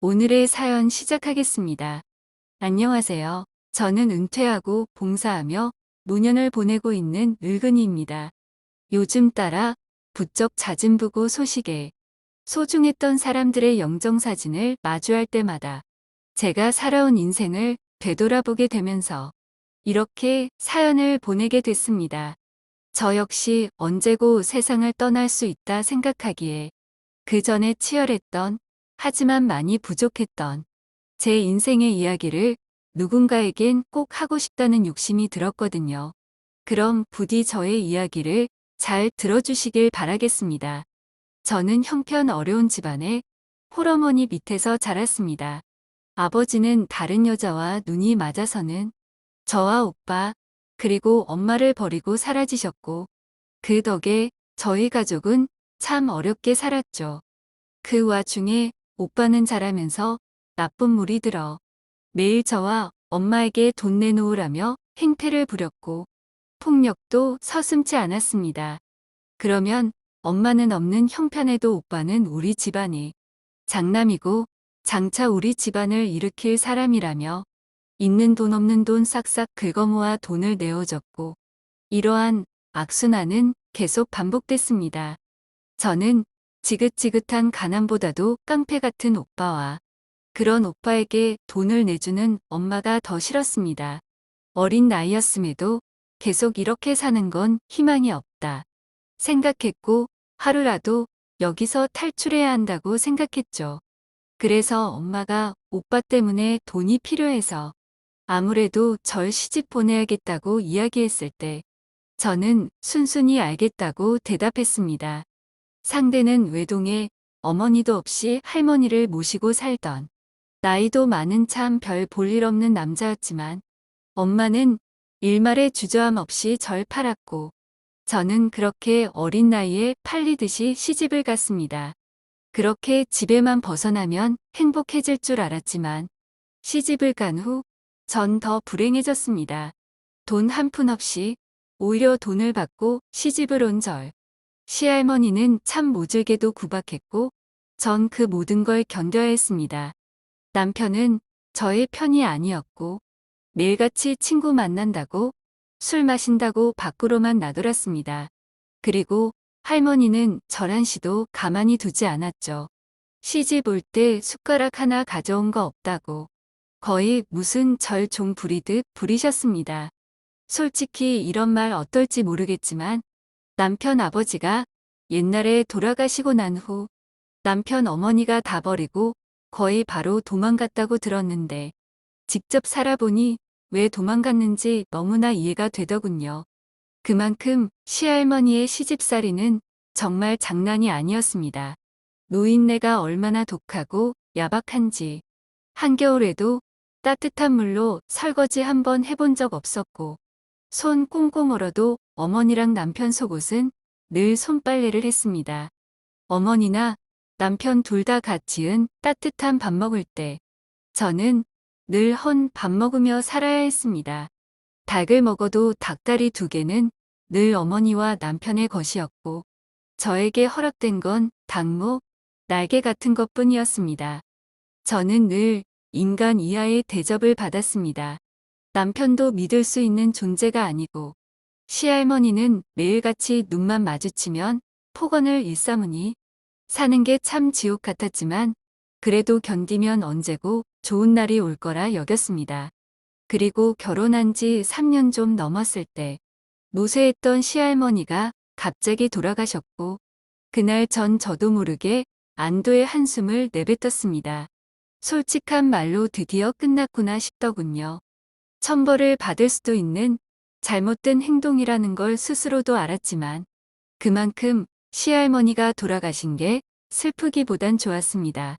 오늘의 사연 시작하겠습니다. 안녕하세요. 저는 은퇴하고 봉사하며 노년을 보내고 있는 늙은이입니다. 요즘 따라 부쩍 잦은 부고 소식에 소중했던 사람들의 영정사진을 마주할 때마다 제가 살아온 인생을 되돌아보게 되면서 이렇게 사연을 보내게 됐습니다. 저 역시 언제고 세상을 떠날 수 있다 생각하기에 그 전에 치열했던 하지만 많이 부족했던 제 인생의 이야기를 누군가에겐 꼭 하고 싶다는 욕심이 들었거든요. 그럼 부디 저의 이야기를 잘 들어주시길 바라겠습니다. 저는 형편 어려운 집안의 홀어머니 밑에서 자랐습니다. 아버지는 다른 여자와 눈이 맞아서는 저와 오빠 그리고 엄마를 버리고 사라지셨고 그 덕에 저희 가족은 참 어렵게 살았죠. 그 와중에 오빠는 자라면서 나쁜 물이 들어 매일 저와 엄마에게 돈 내놓으라며 행패를 부렸고 폭력도 서슴지 않았습니다. 그러면 엄마는 없는 형편에도 오빠는 우리 집안의 장남이고 장차 우리 집안을 일으킬 사람이라며 있는 돈 없는 돈 싹싹 긁어모아 돈을 내어줬고 이러한 악순환은 계속 반복됐습니다. 저는 지긋지긋한 가난보다도 깡패 같은 오빠와 그런 오빠에게 돈을 내주는 엄마가 더 싫었습니다. 어린 나이였음에도 계속 이렇게 사는 건 희망이 없다 생각했고 하루라도 여기서 탈출해야 한다고 생각했죠. 그래서 엄마가 오빠 때문에 돈이 필요해서 아무래도 절 시집 보내야겠다고 이야기했을 때 저는 순순히 알겠다고 대답했습니다. 상대는 외동에 어머니도 없이 할머니를 모시고 살던 나이도 많은 참 별 볼 일 없는 남자였지만 엄마는 일말의 주저함 없이 절 팔았고 저는 그렇게 어린 나이에 팔리듯이 시집을 갔습니다. 그렇게 집에만 벗어나면 행복해질 줄 알았지만 시집을 간 후 전 더 불행해졌습니다. 돈 한 푼 없이 오히려 돈을 받고 시집을 온 절. 시할머니는 참 모질게도 구박했고 전 그 모든 걸 견뎌야 했습니다. 남편은 저의 편이 아니었고 매일같이 친구 만난다고 술 마신다고 밖으로만 나돌았습니다. 그리고 할머니는 절 한시도 가만히 두지 않았죠. 시집 올 때 숟가락 하나 가져온 거 없다고 거의 무슨 절 종 부리듯 부리셨습니다. 솔직히 이런 말 어떨지 모르겠지만 남편 아버지가 옛날에 돌아가시고 난 후 남편 어머니가 다 버리고 거의 바로 도망갔다고 들었는데 직접 살아보니 왜 도망갔는지 너무나 이해가 되더군요. 그만큼 시할머니의 시집살이는 정말 장난이 아니었습니다. 노인네가 얼마나 독하고 야박한지 한겨울에도 따뜻한 물로 설거지 한번 해본 적 없었고 손 꽁꽁 얼어도 어머니랑 남편 속옷은 늘 손빨래를 했습니다. 어머니나 남편 둘 다 갓 지은 따뜻한 밥 먹을 때 저는 늘 헌 밥 먹으며 살아야 했습니다. 닭을 먹어도 닭다리 2개는 늘 어머니와 남편의 것이었고 저에게 허락된 건 닭목, 날개 같은 것뿐이었습니다. 저는 늘 인간 이하의 대접을 받았습니다. 남편도 믿을 수 있는 존재가 아니고 시할머니는 매일같이 눈만 마주치면 폭언을 일삼으니 사는 게 참 지옥 같았지만 그래도 견디면 언제고 좋은 날이 올 거라 여겼습니다. 그리고 결혼한 지 3년 좀 넘었을 때 노쇠했던 시할머니가 갑자기 돌아가셨고 그날 전 저도 모르게 안도의 한숨을 내뱉었습니다. 솔직한 말로 드디어 끝났구나 싶더군요. 천벌을 받을 수도 있는 잘못된 행동이라는 걸 스스로도 알았지만 그만큼 시할머니가 돌아가신 게 슬프기보단 좋았습니다.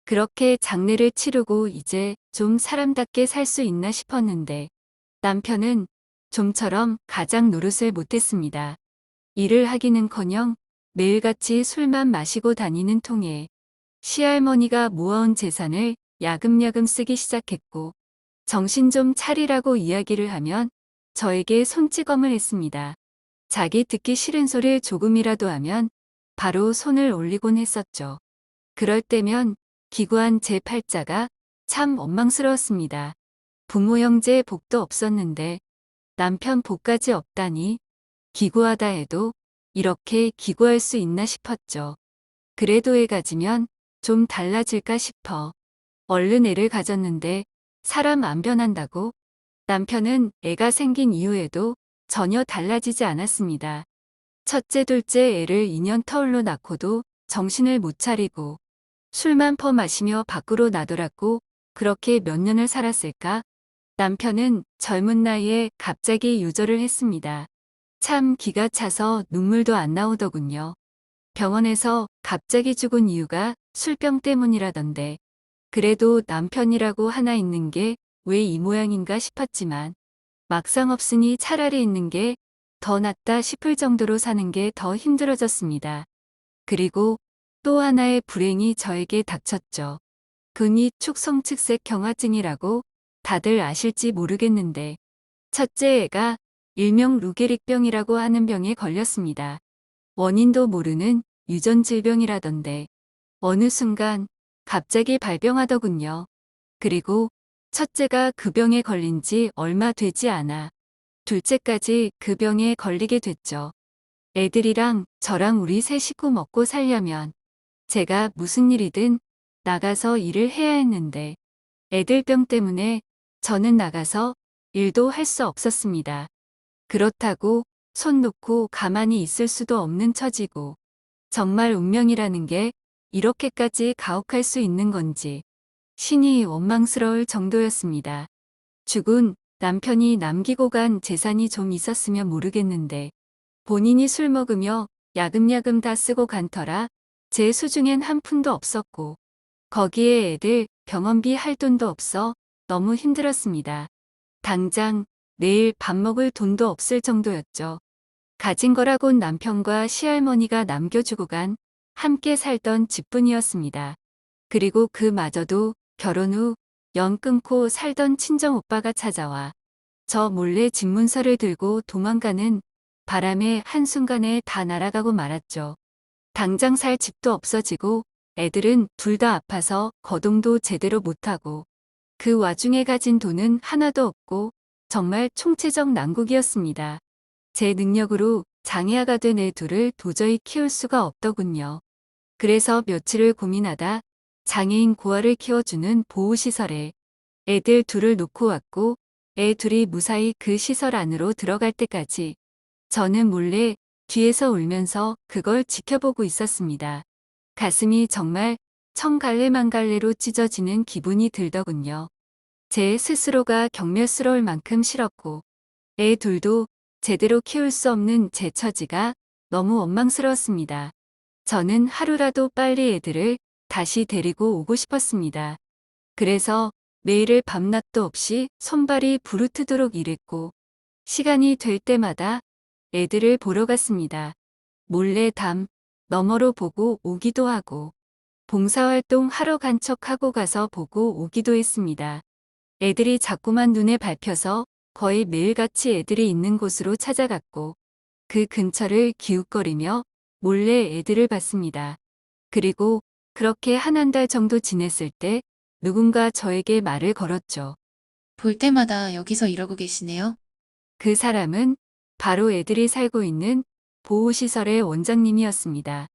그렇게 장례를 치르고 이제 좀 사람답게 살 수 있나 싶었는데 남편은 좀처럼 가장 노릇을 못했습니다. 일을 하기는커녕 매일같이 술만 마시고 다니는 통에 시할머니가 모아온 재산을 야금야금 쓰기 시작했고 정신 좀 차리라고 이야기를 하면 저에게 손찌검을 했습니다. 자기 듣기 싫은 소리를 조금이라도 하면 바로 손을 올리곤 했었죠. 그럴 때면 기구한 제 팔자가 참 원망스러웠습니다. 부모 형제 복도 없었는데 남편 복까지 없다니 기구하다 해도 이렇게 기구할 수 있나 싶었죠. 그래도 애 가지면 좀 달라질까 싶어 얼른 애를 가졌는데 사람 안 변한다고? 남편은 애가 생긴 이후에도 전혀 달라지지 않았습니다. 첫째, 둘째 애를 2년 터울로 낳고도 정신을 못 차리고 술만 퍼마시며 밖으로 나돌았고 그렇게 몇 년을 살았을까? 남편은 젊은 나이에 갑자기 유절을 했습니다. 참 기가 차서 눈물도 안 나오더군요. 병원에서 갑자기 죽은 이유가 술병 때문이라던데 그래도 남편이라고 하나 있는 게 왜 이 모양인가 싶었지만 막상 없으니 차라리 있는 게 더 낫다 싶을 정도로 사는 게 더 힘들어졌습니다. 그리고 또 하나의 불행이 저에게 닥쳤죠. 근위 축성측색 경화증이라고 다들 아실지 모르겠는데 첫째 애가 일명 루게릭병이라고 하는 병에 걸렸습니다. 원인도 모르는 유전 질병이라던데 어느 순간 갑자기 발병하더군요. 그리고 첫째가 그 병에 걸린 지 얼마 되지 않아 둘째까지 그 병에 걸리게 됐죠. 애들이랑 저랑 우리 세 식구 먹고 살려면 제가 무슨 일이든 나가서 일을 해야 했는데 애들 병 때문에 저는 나가서 일도 할 수 없었습니다. 그렇다고 손 놓고 가만히 있을 수도 없는 처지고 정말 운명이라는 게 이렇게까지 가혹할 수 있는 건지 신이 원망스러울 정도였습니다. 죽은 남편이 남기고 간 재산이 좀 있었으면 모르겠는데 본인이 술 먹으며 야금야금 다 쓰고 간 터라 제 수중엔 한 푼도 없었고 거기에 애들 병원비 할 돈도 없어 너무 힘들었습니다. 당장 내일 밥 먹을 돈도 없을 정도였죠. 가진 거라곤 남편과 시할머니가 남겨주고 간 함께 살던 집뿐이었습니다. 그리고 그마저도 결혼 후 연 끊고 살던 친정 오빠가 찾아와 저 몰래 집문서를 들고 도망가는 바람에 한순간에 다 날아가고 말았죠. 당장 살 집도 없어지고 애들은 둘 다 아파서 거동도 제대로 못하고 그 와중에 가진 돈은 하나도 없고 정말 총체적 난국이었습니다. 제 능력으로 장애아가 된 애 둘을 도저히 키울 수가 없더군요. 그래서 며칠을 고민하다 장애인 고아를 키워주는 보호시설에 애들 둘을 놓고 왔고 애 둘이 무사히 그 시설 안으로 들어갈 때까지 저는 몰래 뒤에서 울면서 그걸 지켜보고 있었습니다. 가슴이 정말 천갈래만갈래로 찢어지는 기분이 들더군요. 제 스스로가 경멸스러울 만큼 싫었고 애 둘도 제대로 키울 수 없는 제 처지가 너무 원망스러웠습니다. 저는 하루라도 빨리 애들을 다시 데리고 오고 싶었습니다. 그래서 매일을 밤낮도 없이 손발이 부르트도록 일했고 시간이 될 때마다 애들을 보러 갔습니다. 몰래 담 너머로 보고 오기도 하고 봉사활동 하러 간 척하고 가서 보고 오기도 했습니다. 애들이 자꾸만 눈에 밟혀서 거의 매일같이 애들이 있는 곳으로 찾아갔고 그 근처를 기웃거리며 몰래 애들을 봤습니다. 그리고 그렇게 한 달 정도 지냈을 때 누군가 저에게 말을 걸었죠. 볼 때마다 여기서 이러고 계시네요. 그 사람은 바로 애들이 살고 있는 보호시설의 원장님이었습니다.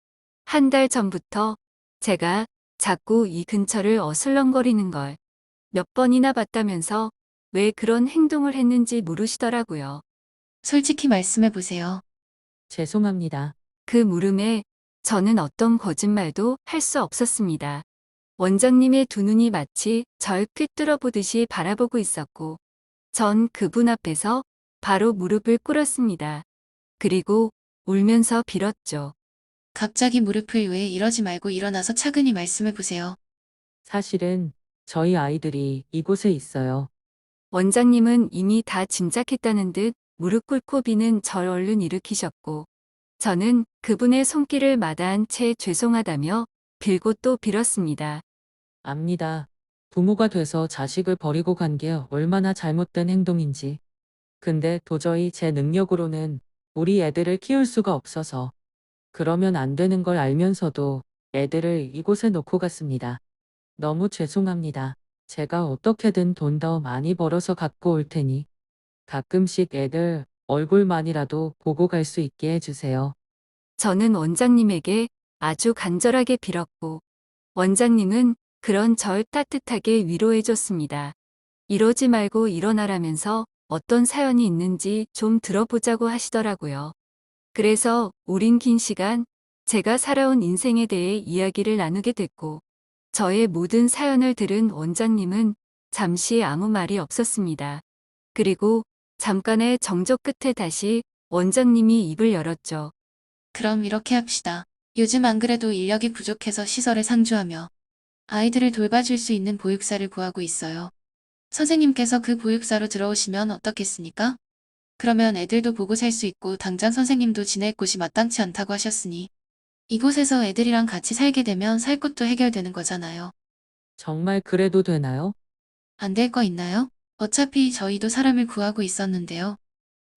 한 달 전부터 제가 자꾸 이 근처를 어슬렁거리는 걸 몇 번이나 봤다면서 왜 그런 행동을 했는지 물으시더라고요. 솔직히 말씀해 보세요. 죄송합니다. 그 물음에 저는 어떤 거짓말도 할 수 없었습니다. 원장님의 두 눈이 마치 절 꿰뚫어 보듯이 바라보고 있었고 전 그분 앞에서 바로 무릎을 꿇었습니다. 그리고 울면서 빌었죠. 갑자기 무릎을 왜 이러지 말고 일어나서 차근히 말씀해 보세요. 사실은 저희 아이들이 이곳에 있어요. 원장님은 이미 다 짐작했다는 듯 무릎 꿇고 비는 절 얼른 일으키셨고 저는 그분의 손길을 마다한 채 죄송하다며 빌고 또 빌었습니다. 압니다. 부모가 돼서 자식을 버리고 간 게 얼마나 잘못된 행동인지. 근데 도저히 제 능력으로는 우리 애들을 키울 수가 없어서 그러면 안 되는 걸 알면서도 애들을 이곳에 놓고 갔습니다. 너무 죄송합니다. 제가 어떻게든 돈 더 많이 벌어서 갖고 올 테니 가끔씩 애들 얼굴만이라도 보고 갈 수 있게 해주세요. 저는 원장님에게 아주 간절하게 빌었고, 원장님은 그런 절 따뜻하게 위로해 줬습니다. 이러지 말고 일어나라면서 어떤 사연이 있는지 좀 들어보자고 하시더라고요. 그래서 우린 긴 시간 제가 살아온 인생에 대해 이야기를 나누게 됐고, 저의 모든 사연을 들은 원장님은 잠시 아무 말이 없었습니다. 그리고 잠깐의 정적 끝에 다시 원장님이 입을 열었죠. 그럼 이렇게 합시다. 요즘 안 그래도 인력이 부족해서 시설에 상주하며 아이들을 돌봐줄 수 있는 보육사를 구하고 있어요. 선생님께서 그 보육사로 들어오시면 어떻겠습니까? 그러면 애들도 보고 살 수 있고 당장 선생님도 지낼 곳이 마땅치 않다고 하셨으니 이곳에서 애들이랑 같이 살게 되면 살 곳도 해결되는 거잖아요. 정말 그래도 되나요? 안 될 거 있나요? 어차피 저희도 사람을 구하고 있었는데요.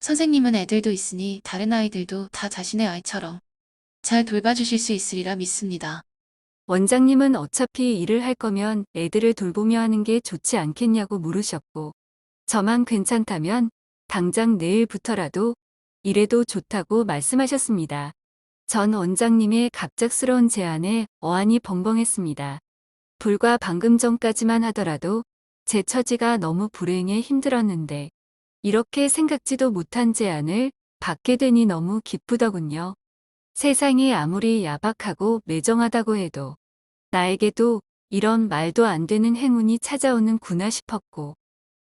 선생님은 애들도 있으니 다른 아이들도 다 자신의 아이처럼 잘 돌봐주실 수 있으리라 믿습니다. 원장님은 어차피 일을 할 거면 애들을 돌보며 하는 게 좋지 않겠냐고 물으셨고, 저만 괜찮다면 당장 내일부터라도 일해도 좋다고 말씀하셨습니다. 전 원장님의 갑작스러운 제안에 어안이 벙벙했습니다. 불과 방금 전까지만 하더라도 제 처지가 너무 불행해 힘들었는데 이렇게 생각지도 못한 제안을 받게 되니 너무 기쁘더군요. 세상이 아무리 야박하고 매정하다고 해도 나에게도 이런 말도 안 되는 행운이 찾아오는구나 싶었고,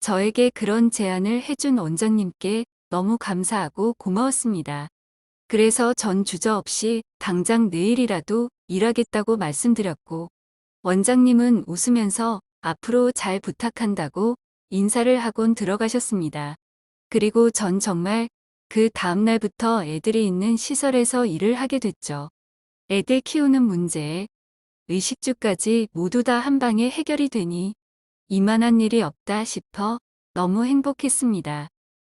저에게 그런 제안을 해준 원장님께 너무 감사하고 고마웠습니다. 그래서 전 주저없이 당장 내일이라도 일하겠다고 말씀드렸고, 원장님은 웃으면서 앞으로 잘 부탁한다고 인사를 하곤 들어가셨습니다. 그리고 전 정말 그 다음날부터 애들이 있는 시설에서 일을 하게 됐죠. 애들 키우는 문제, 의식주까지 모두 다 한 방에 해결이 되니 이만한 일이 없다 싶어 너무 행복했습니다.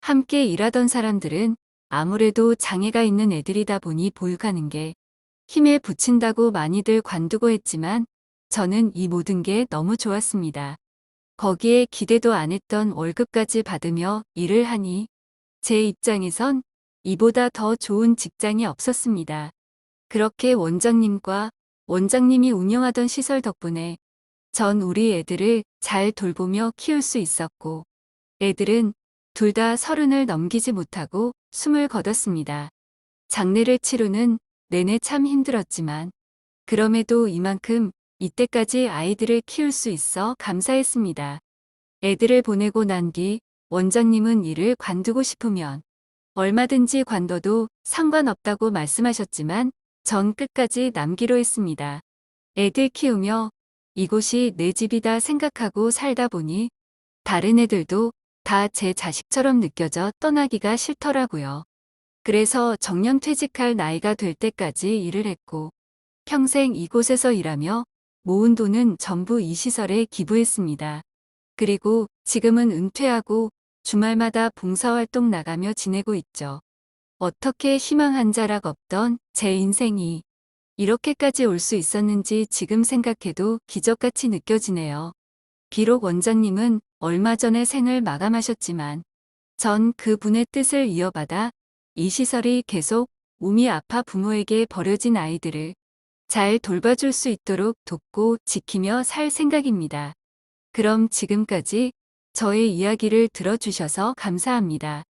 함께 일하던 사람들은 아무래도 장애가 있는 애들이다 보니 보육하는 게 힘에 부친다고 많이들 관두고 했지만 저는 이 모든 게 너무 좋았습니다. 거기에 기대도 안 했던 월급까지 받으며 일을 하니 제 입장에선 이보다 더 좋은 직장이 없었습니다. 그렇게 원장님과 원장님이 운영하던 시설 덕분에 전 우리 애들을 잘 돌보며 키울 수 있었고, 애들은 둘 다 30을 넘기지 못하고 숨을 거뒀습니다. 장례를 치르는 내내 참 힘들었지만 그럼에도 이만큼 이때까지 아이들을 키울 수 있어 감사했습니다. 애들을 보내고 난 뒤 원장님은 일을 관두고 싶으면 얼마든지 관둬도 상관없다고 말씀하셨지만 전 끝까지 남기로 했습니다. 애들 키우며 이곳이 내 집이다 생각하고 살다 보니 다른 애들도 다 제 자식처럼 느껴져 떠나기가 싫더라고요. 그래서 정년 퇴직할 나이가 될 때까지 일을 했고 평생 이곳에서 일하며 모은 돈은 전부 이 시설에 기부했습니다. 그리고 지금은 은퇴하고 주말마다 봉사활동 나가며 지내고 있죠. 어떻게 희망 한 자락 없던 제 인생이 이렇게까지 올 수 있었는지 지금 생각해도 기적같이 느껴지네요. 비록 원장님은 얼마 전에 생을 마감하셨지만 전 그분의 뜻을 이어받아 이 시설이 계속 몸이 아파 부모에게 버려진 아이들을 잘 돌봐줄 수 있도록 돕고 지키며 살 생각입니다. 그럼 지금까지 저의 이야기를 들어주셔서 감사합니다.